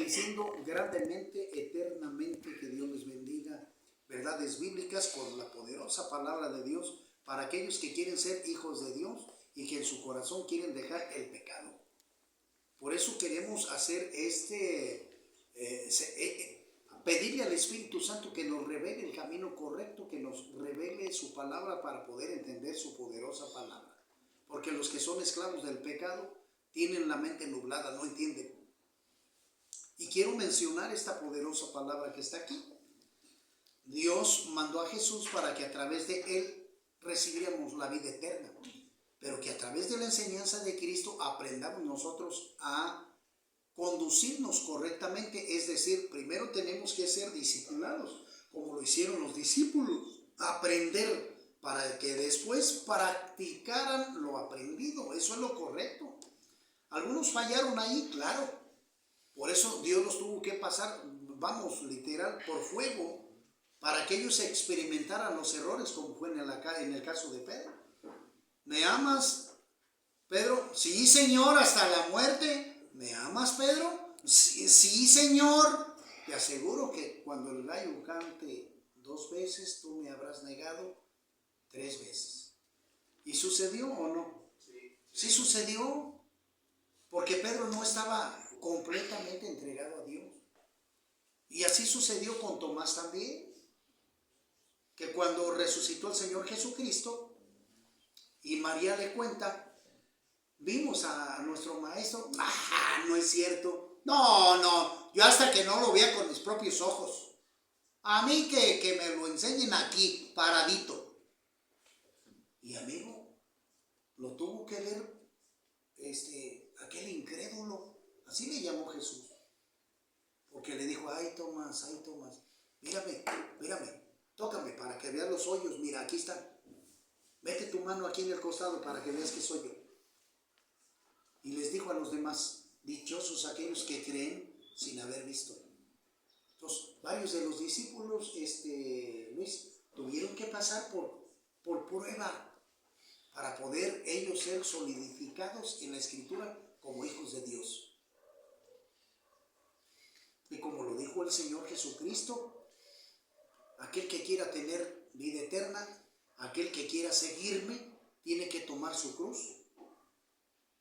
bendiciendo grandemente, eternamente. Que Dios les bendiga. Verdades bíblicas con la poderosa palabra de Dios para aquellos que quieren ser hijos de Dios y que en su corazón quieren dejar el pecado. Por eso queremos hacer pedirle al Espíritu Santo que nos revele el camino correcto, que nos revele su palabra para poder entender su poderosa palabra. Porque los que son esclavos del pecado tienen la mente nublada, no entienden. Y quiero mencionar esta poderosa palabra que está aquí. Dios mandó a Jesús para que a través de él recibiéramos la vida eterna, pero que a través de la enseñanza de Cristo aprendamos nosotros a conducirnos correctamente. Es decir, primero tenemos que ser discipulados, como lo hicieron los discípulos, aprender para que después practicaran lo aprendido. Eso es lo correcto. Algunos fallaron ahí, claro. Por eso Dios los tuvo que pasar, literal, por fuego, para que ellos experimentaran los errores, como fue en el caso de Pedro. ¿Me amas, Pedro? Sí, Señor, hasta la muerte. ¿Me amas, Pedro? Sí, sí, Señor. Te aseguro que cuando el gallo cante 2 veces, tú me habrás negado 3 veces. ¿Y sucedió o no? Sí sucedió, porque Pedro no estaba completamente entregado a Dios. Y así sucedió con Tomás también, que cuando resucitó el Señor Jesucristo y María le cuenta, vimos a nuestro maestro. No es cierto. No, yo hasta que no lo vea con mis propios ojos. A mí que me lo enseñen aquí, paradito. Y amigo, lo tuvo que ver aquel incrédulo, así le llamó Jesús, porque le dijo: ay Tomás, mírame, tócame para que veas los hoyos, mira, aquí están, mete tu mano aquí en el costado para que veas que soy yo. Y les dijo a los demás: dichosos aquellos que creen sin haber visto. Entonces, varios de los discípulos, Luis, tuvieron que pasar por prueba para poder ellos ser solidificados en la Escritura como hijos de Dios. Y como lo dijo el Señor Jesucristo, aquel que quiera tener vida eterna, aquel que quiera seguirme, tiene que tomar su cruz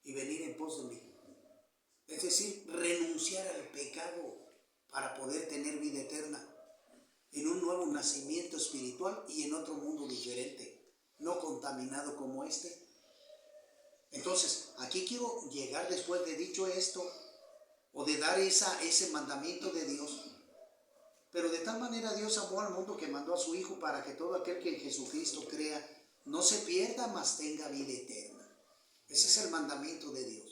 y venir en pos de mí. Es decir, renunciar al pecado para poder tener vida eterna en un nuevo nacimiento espiritual y en otro mundo diferente, no contaminado como este. Entonces, aquí quiero llegar, después de dicho esto, o de dar ese mandamiento de Dios. Pero de tal manera Dios amó al mundo que mandó a su Hijo para que todo aquel que en Jesucristo crea no se pierda, mas tenga vida eterna. Ese es el mandamiento de Dios.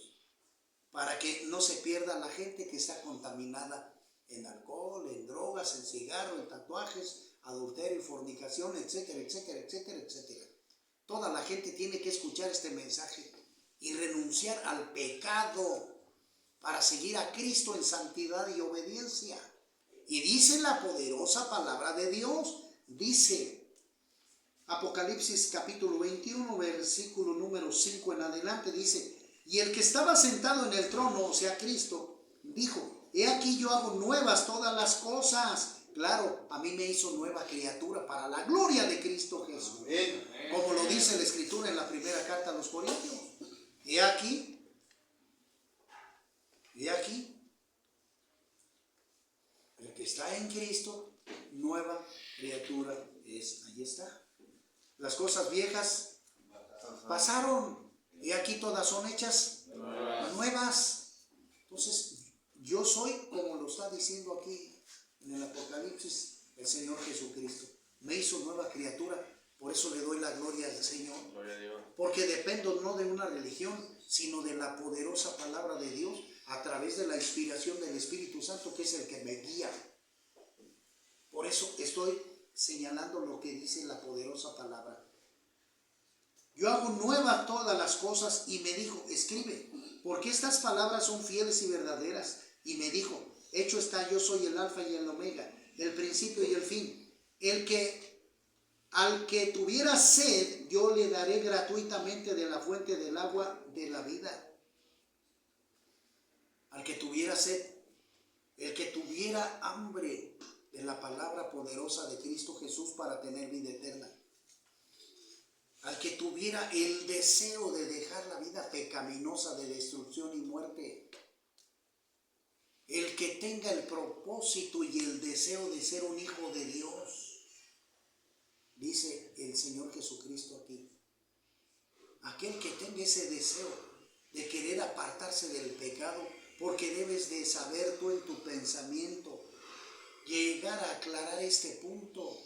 Para que no se pierda la gente que está contaminada en alcohol, en drogas, en cigarro, en tatuajes, adulterio, fornicación, etcétera, etcétera, etcétera, etcétera. Toda la gente tiene que escuchar este mensaje y renunciar al pecado para seguir a Cristo en santidad y obediencia. Y dice la poderosa palabra de Dios, dice Apocalipsis capítulo 21, versículo número 5 en adelante, dice: y el que estaba sentado en el trono, o sea Cristo, dijo: he aquí yo hago nuevas todas las cosas. Claro, a mí me hizo nueva criatura para la gloria de Cristo Jesús. Como lo dice la Escritura en la primera carta a los Corintios. He aquí, el que está en Cristo, nueva criatura es. Ahí está. Las cosas viejas pasaron, y aquí todas son hechas nuevas. Entonces, yo soy, como lo está diciendo aquí en el Apocalipsis, el Señor Jesucristo. Me hizo nueva criatura, por eso le doy la gloria al Señor. Porque dependo no de una religión, sino de la poderosa palabra de Dios, a través de la inspiración del Espíritu Santo, que es el que me guía. Por eso estoy señalando lo que dice la poderosa palabra. Yo hago nuevas todas las cosas, y me dijo: escribe, porque estas palabras son fieles y verdaderas. Y me dijo: hecho está, yo soy el alfa y el omega, el principio y el fin. Al que tuviera sed, yo le daré gratuitamente de la fuente del agua de la vida. Al que tuviera sed, el tuviera hambre de la palabra poderosa de Cristo Jesús para tener vida eterna. Al que tuviera el deseo de dejar la vida pecaminosa de destrucción y muerte. El que tenga el propósito y el deseo de ser un hijo de Dios. Dice el Señor Jesucristo aquí. Aquel que tenga ese deseo de querer apartarse del pecado, porque debes de saber tú en tu pensamiento, llegar a aclarar este punto.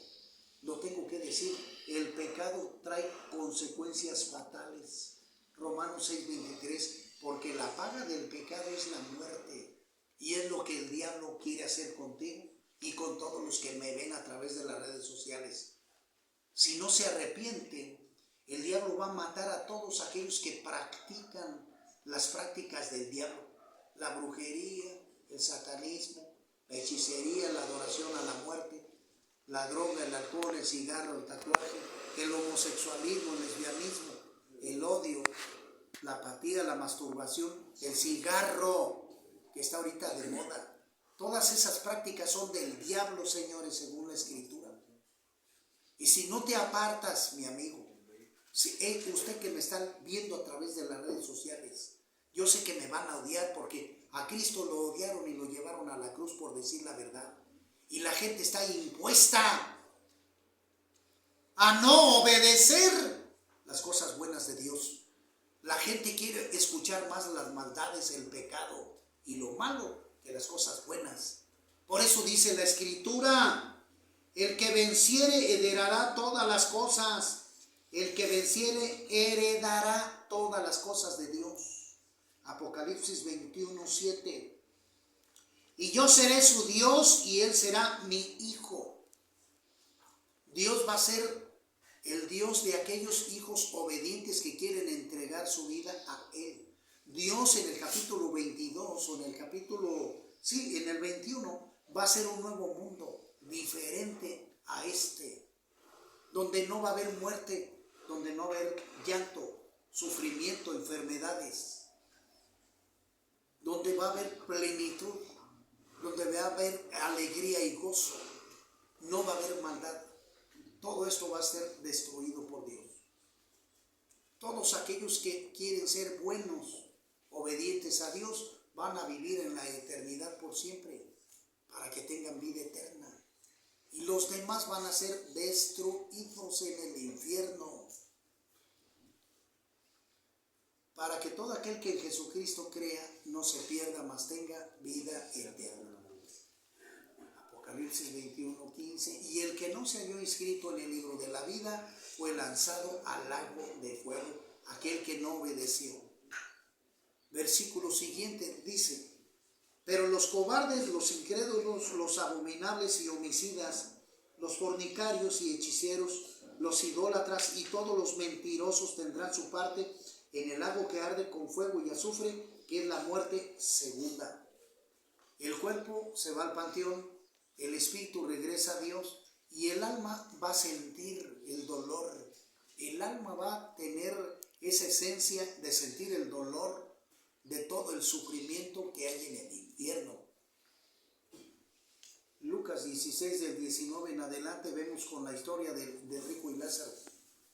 Lo tengo que decir, el pecado trae consecuencias fatales. Romanos 6:23, porque la paga del pecado es la muerte. Y es lo que el diablo quiere hacer contigo y con todos los que me ven a través de las redes sociales. Si no se arrepienten, el diablo va a matar a todos aquellos que practican las prácticas del diablo. La brujería, el satanismo, la hechicería, la adoración a la muerte, la droga, el alcohol, el cigarro, el tatuaje, el homosexualismo, el lesbianismo, el odio, la apatía, la masturbación, el cigarro, que está ahorita de moda. Todas esas prácticas son del diablo, señores, según la Escritura. Y si no te apartas, mi amigo, usted que me está viendo a través de las redes sociales, yo sé que me van a odiar porque a Cristo lo odiaron y lo llevaron a la cruz por decir la verdad. Y la gente está impuesta a no obedecer las cosas buenas de Dios. La gente quiere escuchar más las maldades, el pecado y lo malo que las cosas buenas. Por eso dice la Escritura, el que venciere heredará todas las cosas. El que venciere heredará todas las cosas de Dios. Apocalipsis 21:7. Y yo seré su Dios y él será mi hijo. Dios va a ser el Dios de aquellos hijos obedientes que quieren entregar su vida a él. Dios en el capítulo 22 o en el 21 va a ser un nuevo mundo diferente a este, donde no va a haber muerte, donde no va a haber llanto, sufrimiento, enfermedades, donde va a haber plenitud, donde va a haber alegría y gozo, no va a haber maldad. Todo esto va a ser destruido por Dios. Todos aquellos que quieren ser buenos, obedientes a Dios, van a vivir en la eternidad por siempre, para que tengan vida eterna. Y los demás van a ser destruidos en el infierno. Para que todo aquel que en Jesucristo crea no se pierda, mas tenga vida eterna. Apocalipsis 21:15. Y el que no se halló inscrito en el libro de la vida fue lanzado al lago de fuego, aquel que no obedeció. Versículo siguiente dice: pero los cobardes, los incrédulos, los abominables y homicidas, los fornicarios y hechiceros, los idólatras y todos los mentirosos tendrán su parte en el lago que arde con fuego y azufre, que es la muerte segunda. El cuerpo se va al panteón, el espíritu regresa a Dios y el alma va a sentir el dolor. El alma va a tener esa esencia de sentir el dolor de todo el sufrimiento que hay en el infierno. Lucas 16 del 19 en adelante vemos con la historia del rico y Lázaro.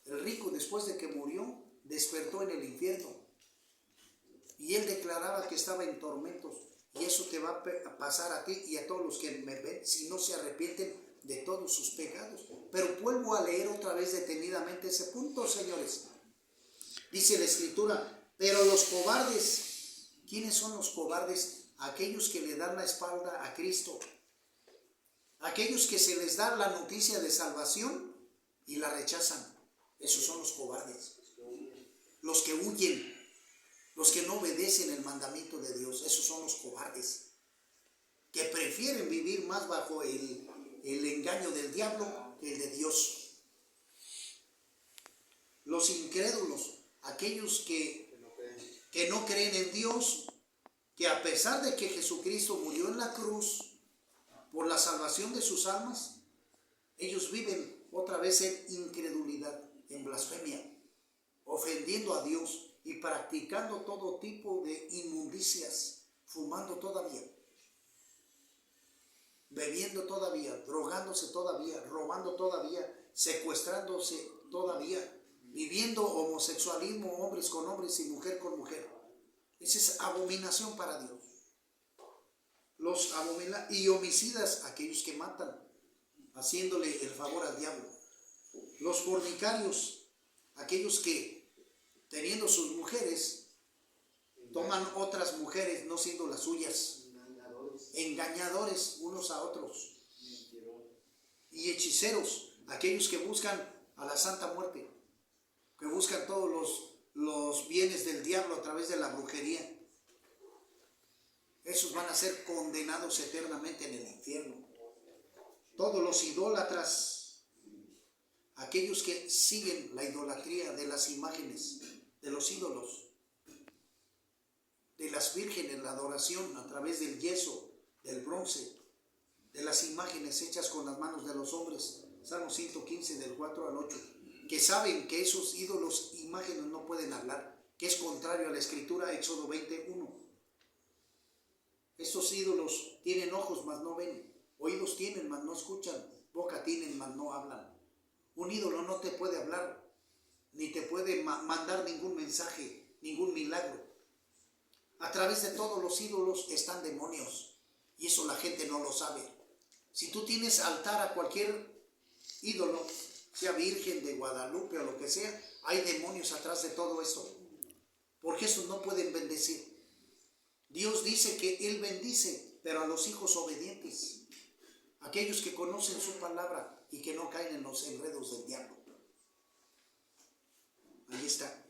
El rico, después de que murió, despertó en el infierno y él declaraba que estaba en tormentos. Y eso te va a pasar a ti y a todos los que me ven si no se arrepienten de todos sus pecados. Pero vuelvo a leer otra vez detenidamente ese punto, señores. Dice la Escritura: pero los cobardes. ¿Quiénes son los cobardes? Aquellos que le dan la espalda a Cristo. Aquellos que se les da la noticia de salvación y la rechazan. Esos son los cobardes. Los que huyen, los que no obedecen el mandamiento de Dios. Esos son los cobardes. Que prefieren vivir más bajo el engaño del diablo que el de Dios. Los incrédulos, aquellos que no creen en Dios, que a pesar de que Jesucristo murió en la cruz por la salvación de sus almas, ellos viven otra vez en incredulidad, en blasfemia, ofendiendo a Dios y practicando todo tipo de inmundicias, fumando todavía. bebiendo todavía, drogándose todavía, robando todavía, secuestrándose todavía, viviendo homosexualismo, hombres con hombres y mujer con mujer. Esa es abominación para Dios. Y homicidas, aquellos que matan, haciéndole el favor al diablo. Los fornicarios, aquellos que teniendo sus mujeres, toman otras mujeres no siendo las suyas. Engañadores unos a otros. Y hechiceros, aquellos que buscan a la santa muerte, que buscan todos los bienes del diablo a través de la brujería. Esos van a ser condenados eternamente en el infierno. Todos los idólatras, aquellos que siguen la idolatría de las imágenes, de los ídolos, de las vírgenes, la adoración a través del yeso, del bronce, de las imágenes hechas con las manos de los hombres. Salmo 115 del 4 al 8. Que saben que esos ídolos, imágenes no pueden hablar, que es contrario a la escritura, Éxodo 21. Estos ídolos tienen ojos, mas no ven, oídos tienen, mas no escuchan, boca tienen, mas no hablan. Un ídolo no te puede hablar, ni te puede mandar ningún mensaje, ningún milagro. A través de todos los ídolos están demonios, y eso la gente no lo sabe. Si tú tienes altar a cualquier ídolo, sea Virgen de Guadalupe o lo que sea, hay demonios atrás de todo eso, porque esos no pueden bendecir. Dios dice que Él bendice, pero a los hijos obedientes, aquellos que conocen su palabra y que no caen en los enredos del diablo. Ahí está.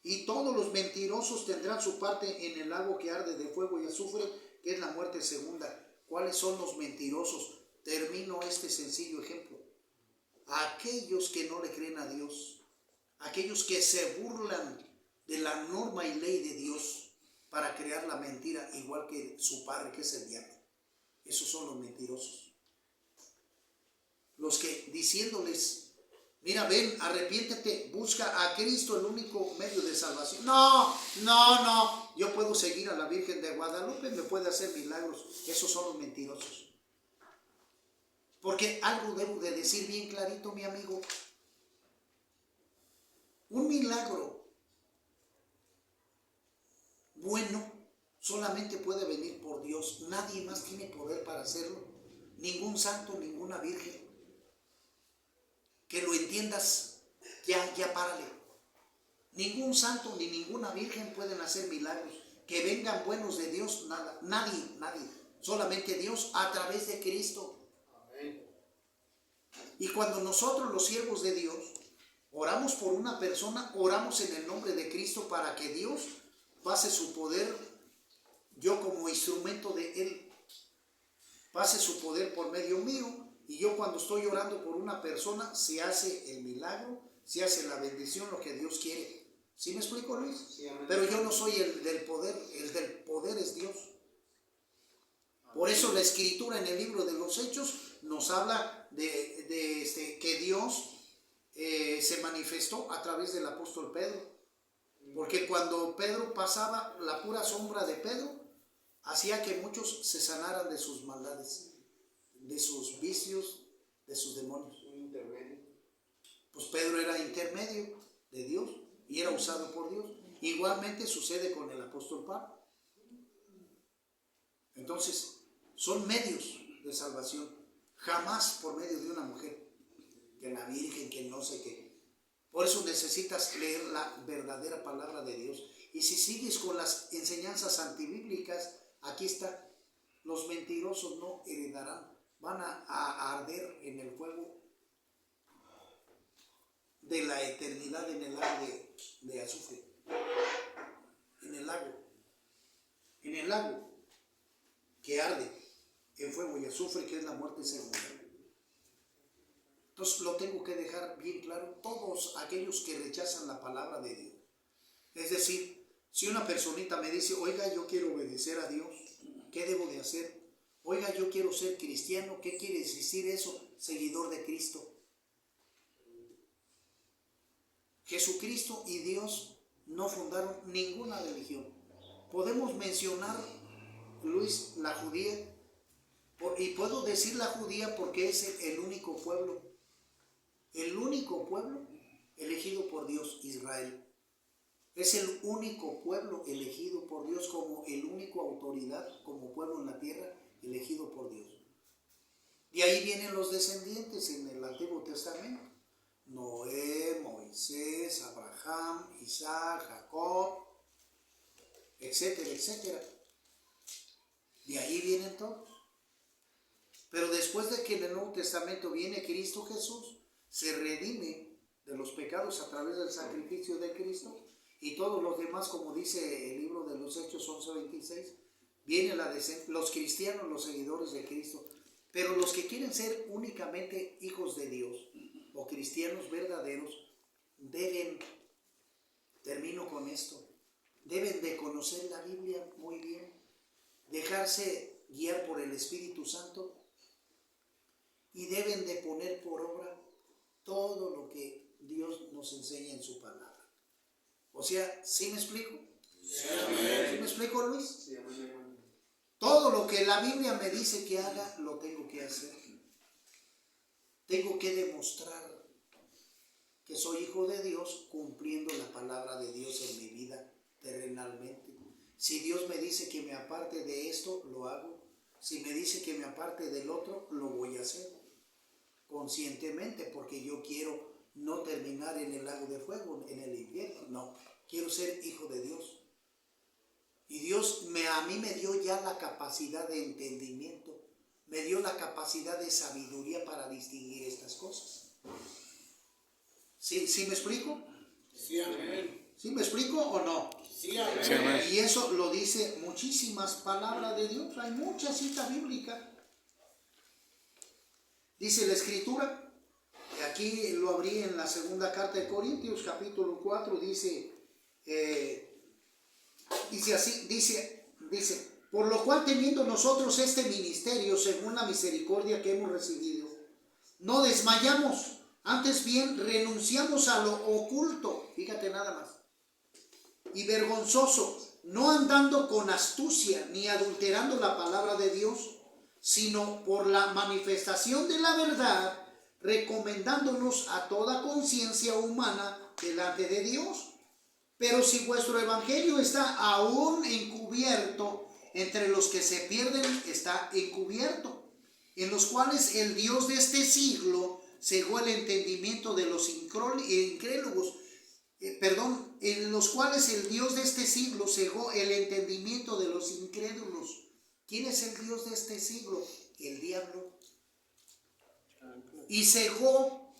Y todos los mentirosos tendrán su parte en el lago que arde de fuego y azufre, que es la muerte segunda. ¿Cuáles son los mentirosos? Termino este sencillo ejemplo. Aquellos que no le creen a Dios, aquellos que se burlan de la norma y ley de Dios para crear la mentira, igual que su padre, que es el diablo. Esos son los mentirosos. Los que diciéndoles, mira, ven, arrepiéntete, busca a Cristo, el único medio de salvación. No, yo puedo seguir a la Virgen de Guadalupe, me puede hacer milagros. Esos son los mentirosos. Porque algo debo de decir bien clarito, mi amigo. Un milagro bueno solamente puede venir por Dios. Nadie más tiene poder para hacerlo. Ningún santo, ninguna virgen. Que lo entiendas, ya párale. Ningún santo ni ninguna virgen pueden hacer milagros. Que vengan buenos de Dios, nada. Nadie. Solamente Dios a través de Cristo. Y cuando nosotros, los siervos de Dios, oramos por una persona, oramos en el nombre de Cristo para que Dios pase su poder, yo como instrumento de Él, pase su poder por medio mío, y yo cuando estoy orando por una persona, se hace el milagro, se hace la bendición, lo que Dios quiere. ¿Sí me explico, Luis? Sí, pero yo no soy el del poder es Dios. Por eso la escritura en el libro de los Hechos nos habla de que Dios se manifestó a través del apóstol Pedro. Porque cuando Pedro pasaba, la pura sombra de Pedro hacía que muchos se sanaran de sus maldades, de sus vicios, de sus demonios. Pues Pedro era intermedio de Dios y era usado por Dios. Igualmente sucede con el apóstol Pablo. Entonces, son medios de salvación, jamás por medio de una mujer, que la Virgen, que no sé qué. Por eso necesitas leer la verdadera palabra de Dios. Y si sigues con las enseñanzas antibíblicas, aquí está, los mentirosos no heredarán, van a arder en el fuego de la eternidad, en el lago de azufre. En el lago que arde en fuego y azufre, que es la muerte segunda. Entonces lo tengo que dejar bien claro, todos aquellos que rechazan la palabra de Dios. Es decir, si una personita me dice, oiga, yo quiero obedecer a Dios, ¿qué debo de hacer? Oiga, yo quiero ser cristiano, ¿qué quiere decir eso? Seguidor de Cristo. Jesucristo y Dios no fundaron ninguna religión. Podemos mencionar, Luis, la judía, y puedo decir la judía porque es el único pueblo elegido por Dios, Israel. Es el único pueblo elegido por Dios como el único autoridad, como pueblo en la tierra, elegido por Dios. De ahí vienen los descendientes en el Antiguo Testamento. Noé, Moisés, Abraham, Isaac, Jacob, etcétera, etcétera. De ahí vienen todos. Pero después de que en el Nuevo Testamento viene Cristo Jesús, se redime de los pecados a través del sacrificio de Cristo, y todos los demás, como dice el libro de los Hechos 11:26, vienen los cristianos, los seguidores de Cristo. Pero los que quieren ser únicamente hijos de Dios o cristianos verdaderos deben, termino con esto, deben de conocer la Biblia muy bien, dejarse guiar por el Espíritu Santo y deben de poner por obra todo lo que Dios nos enseña en su palabra. O sea, ¿sí me explico? Sí, ¿Sí me explico, Luis? Sí, amén. Todo lo que la Biblia me dice que haga, lo tengo que hacer. Tengo que demostrar que soy hijo de Dios cumpliendo la palabra de Dios en mi vida terrenalmente. Si Dios me dice que me aparte de esto, lo hago. Si me dice que me aparte del otro, lo voy a hacer conscientemente, porque yo quiero no terminar en el lago de fuego, en el infierno. No, quiero ser hijo de Dios. Y Dios a mí me dio ya la capacidad de entendimiento, me dio la capacidad de sabiduría para distinguir estas cosas. ¿Sí me explico? Sí, amén. ¿Sí me explico o no? Sí, amén. Sí, amén. Y eso lo dice muchísimas palabras de Dios, hay mucha cita bíblica. Dice la Escritura, aquí lo abrí en la segunda carta de Corintios, capítulo 4, dice así, dice, por lo cual teniendo nosotros este ministerio según la misericordia que hemos recibido, no desmayamos, antes bien renunciamos a lo oculto, fíjate nada más, y vergonzoso, no andando con astucia ni adulterando la palabra de Dios, sino por la manifestación de la verdad, recomendándonos a toda conciencia humana delante de Dios. Pero si vuestro evangelio está aún encubierto, entre los que se pierden está encubierto, en los cuales el Dios de este siglo cegó el entendimiento de los incrédulos, en los cuales el Dios de este siglo cegó el entendimiento de los incrédulos. ¿Quién es el Dios de este siglo? El diablo. Y cegó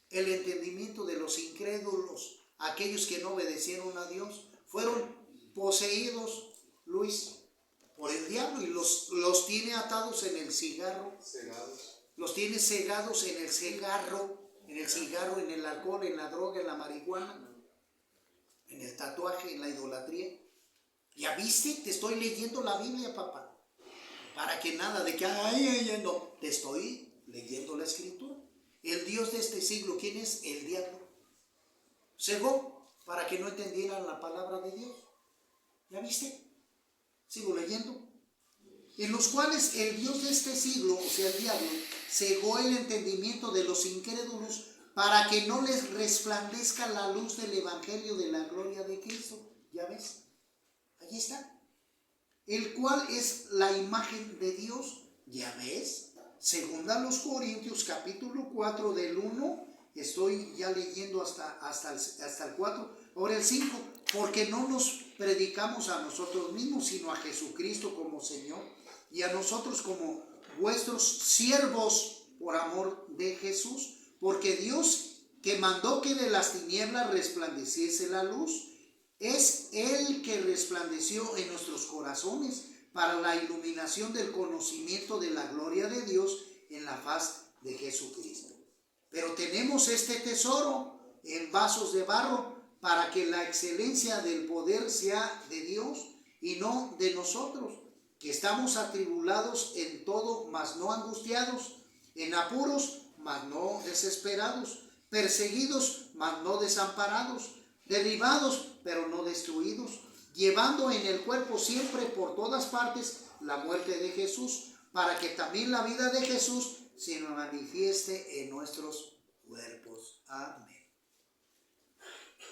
el entendimiento de los incrédulos. Aquellos que no obedecieron a Dios fueron poseídos, Luis, por el diablo, y los tiene atados en el cigarro, los tiene cegados en el cigarro, en el alcohol, en la droga, en la marihuana, en el tatuaje, en la idolatría. ¿Ya viste? Te estoy leyendo la Biblia, papá, para que nada de que no, te estoy leyendo la Escritura. El Dios de este siglo, ¿quién es? El diablo. Cegó para que no entendieran la palabra de Dios. ¿Ya viste? Sigo leyendo. En los cuales el Dios de este siglo, o sea el diablo, cegó el entendimiento de los incrédulos para que no les resplandezca la luz del evangelio de la gloria de Cristo. ¿Ya ves? Allí está. El cual es la imagen de Dios. ¿Ya ves? Segunda a los Corintios, capítulo 4, del 1. Estoy ya leyendo hasta el 4, ahora el 5, porque no nos predicamos a nosotros mismos, sino a Jesucristo como Señor, y a nosotros como vuestros siervos por amor de Jesús, porque Dios que mandó que de las tinieblas resplandeciese la luz, es el que resplandeció en nuestros corazones para la iluminación del conocimiento de la gloria de Dios en la faz de Jesucristo. Pero tenemos este tesoro en vasos de barro para que la excelencia del poder sea de Dios y no de nosotros, que estamos atribulados en todo, mas no angustiados, en apuros, mas no desesperados, perseguidos, mas no desamparados, derribados, pero no destruidos, llevando en el cuerpo siempre por todas partes la muerte de Jesús, para que también la vida de Jesús se manifieste en nuestros cuerpos. Amén.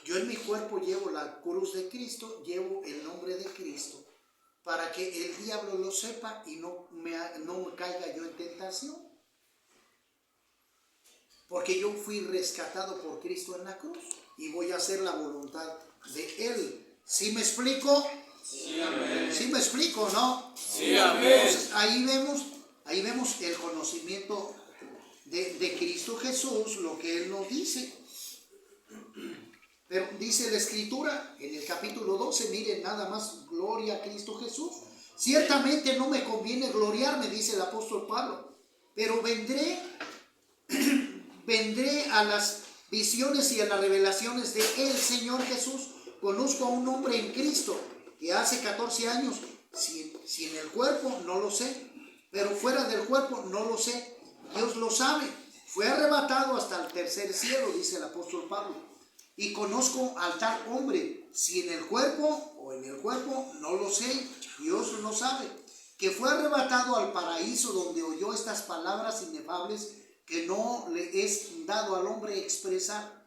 Yo en mi cuerpo llevo la cruz de Cristo, llevo el nombre de Cristo, para que el diablo lo sepa y no me caiga yo en tentación. Porque yo fui rescatado por Cristo en la cruz y voy a hacer la voluntad de Él. ¿Sí me explico? Sí, amén. ¿Sí me explico, no? Sí, amén. Entonces, ahí vemos el conocimiento de Cristo Jesús, lo que Él nos dice. Pero dice la Escritura en el capítulo 12, miren nada más, gloria a Cristo Jesús. Ciertamente no me conviene gloriarme, dice el apóstol Pablo, pero vendré a las visiones y a las revelaciones de el Señor Jesús. Conozco a un hombre en Cristo que hace 14 años, si en el cuerpo no lo sé, pero fuera del cuerpo no lo sé, Dios lo sabe. Fue arrebatado hasta el tercer cielo, dice el apóstol Pablo. Y conozco al tal hombre, si en el cuerpo o en el cuerpo, no lo sé, Dios lo sabe, que fue arrebatado al paraíso donde oyó estas palabras inefables que no le es dado al hombre expresar.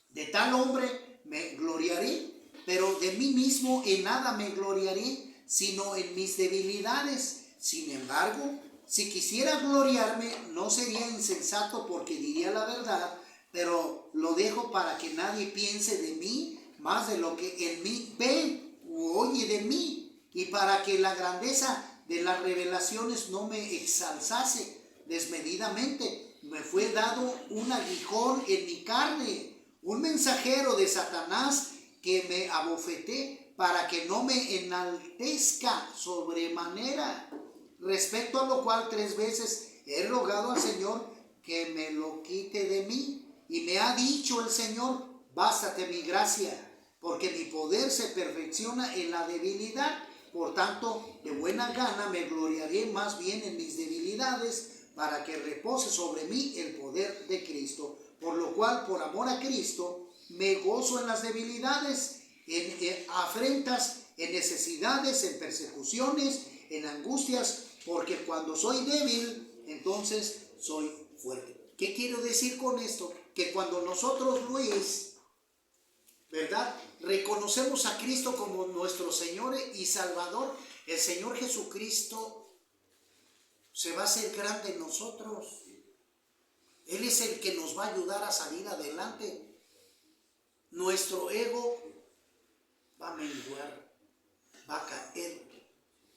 De tal hombre me gloriaré, pero de mí mismo en nada me gloriaré, sino en mis debilidades. Sin embargo, si quisiera gloriarme, no sería insensato porque diría la verdad, pero lo dejo para que nadie piense de mí más de lo que en mí ve o oye de mí, y para que la grandeza de las revelaciones no me exalzase desmedidamente. Me fue dado un aguijón en mi carne, un mensajero de Satanás que me abofeté para que no me enaltezca sobremanera, respecto a lo cual 3 veces he rogado al Señor que me lo quite de mí. Y me ha dicho el Señor, bástate mi gracia, porque mi poder se perfecciona en la debilidad. Por tanto, de buena gana me gloriaré más bien en mis debilidades, para que repose sobre mí el poder de Cristo. Por lo cual, por amor a Cristo, me gozo en las debilidades, en afrentas, en necesidades, en persecuciones, en angustias, porque cuando soy débil, entonces soy fuerte. ¿Qué quiero decir con esto? Que cuando nosotros, Luis, ¿verdad?, reconocemos a Cristo como nuestro Señor y Salvador, el Señor Jesucristo se va a hacer grande en nosotros. Él es el que nos va a ayudar a salir adelante. Nuestro ego va a menguar, va a caer,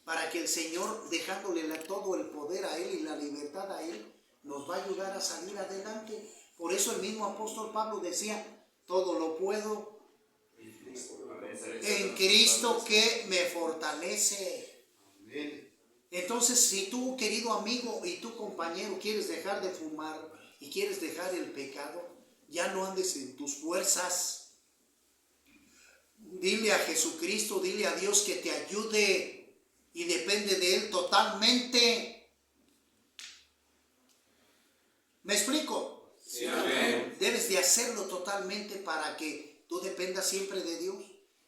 para que el Señor, dejándole todo el poder a Él y la libertad a Él, nos va a ayudar a salir adelante. Por eso el mismo apóstol Pablo decía, todo lo puedo en Cristo que me fortalece. Entonces, si tú, querido amigo, y tu compañero, quieres dejar de fumar y quieres dejar el pecado, ya no andes en tus fuerzas. Dile a Jesucristo, dile a Dios que te ayude y depende de Él totalmente. ¿Me explico? Sí, amén. Debes de hacerlo totalmente para que tú dependas siempre de Dios.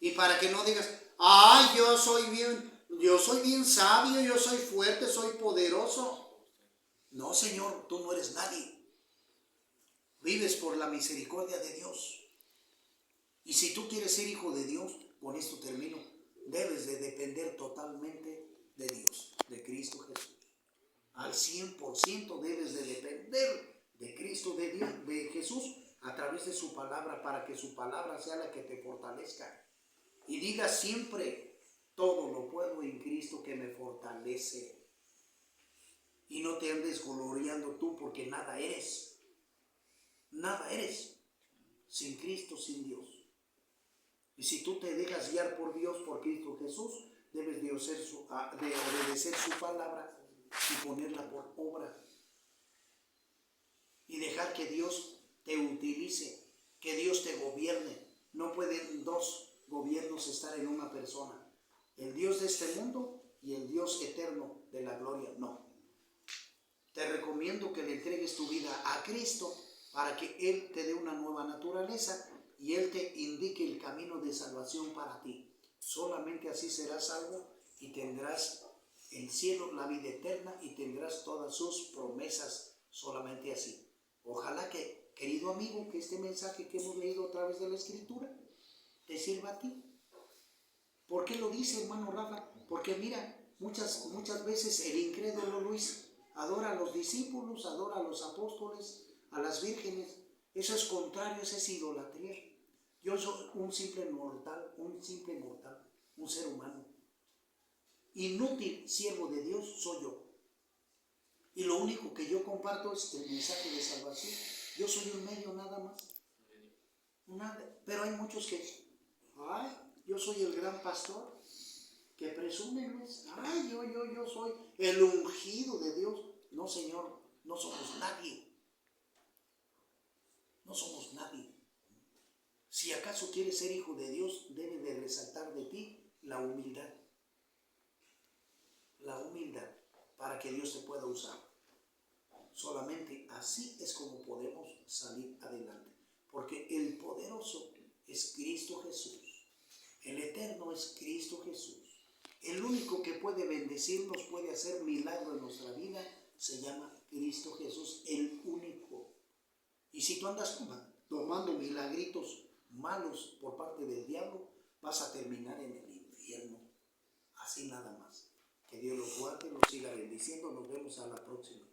Y para que no digas, ay, yo soy bien sabio, yo soy fuerte, soy poderoso. No, Señor, tú no eres nadie. Vives por la misericordia de Dios. Y si tú quieres ser hijo de Dios, con esto termino, debes de depender totalmente de Dios, de Cristo Jesús. Al 100% debes de depender de Cristo, de Dios, de Jesús, a través de su palabra, para que su palabra sea la que te fortalezca. Y diga siempre, todo lo puedo en Cristo que me fortalece. Y no te andes gloriando tú, porque nada eres. Nada eres sin Cristo, sin Dios. Y si tú te dejas guiar por Dios, por Cristo Jesús, debes de obedecer su palabra y ponerla por obra. Y dejar que Dios te utilice, que Dios te gobierne. No pueden 2 gobiernos estar en una persona. El Dios de este mundo y el Dios eterno de la gloria, no. Te recomiendo que le entregues tu vida a Cristo para que Él te dé una nueva naturaleza y Él te indique el camino de salvación para ti. Solamente así serás salvo y tendrás el cielo, la vida eterna y tendrás todas sus promesas solamente así. Ojalá que, querido amigo, que este mensaje que hemos leído a través de la Escritura te sirva a ti. ¿Por qué lo dice, hermano Rafa? Porque mira, muchas veces el incrédulo, Luis, adora a los discípulos, adora a los apóstoles, a las vírgenes. Eso es contrario, eso es idolatría. Yo soy un simple mortal, un ser humano. Inútil siervo de Dios soy yo. Y lo único que yo comparto es el mensaje de salvación. Yo soy un medio nada más. Nada. Pero hay muchos que, ay, yo soy el gran pastor, que presumen, ay, yo soy el ungido de Dios. No, Señor, no somos nadie. No somos nadie. Si acaso quieres ser hijo de Dios, debe de resaltar de ti la humildad. La humildad, para que Dios te pueda usar. Solamente así es como podemos salir adelante. Porque el poderoso es Cristo Jesús. El eterno es Cristo Jesús. El único que puede bendecirnos, puede hacer milagro en nuestra vida, se llama Cristo Jesús, el único. Y si tú andas tomando milagritos malos por parte del diablo, vas a terminar en el infierno. Así nada más. Que Dios los guarde, los siga bendiciendo. Nos vemos a la próxima.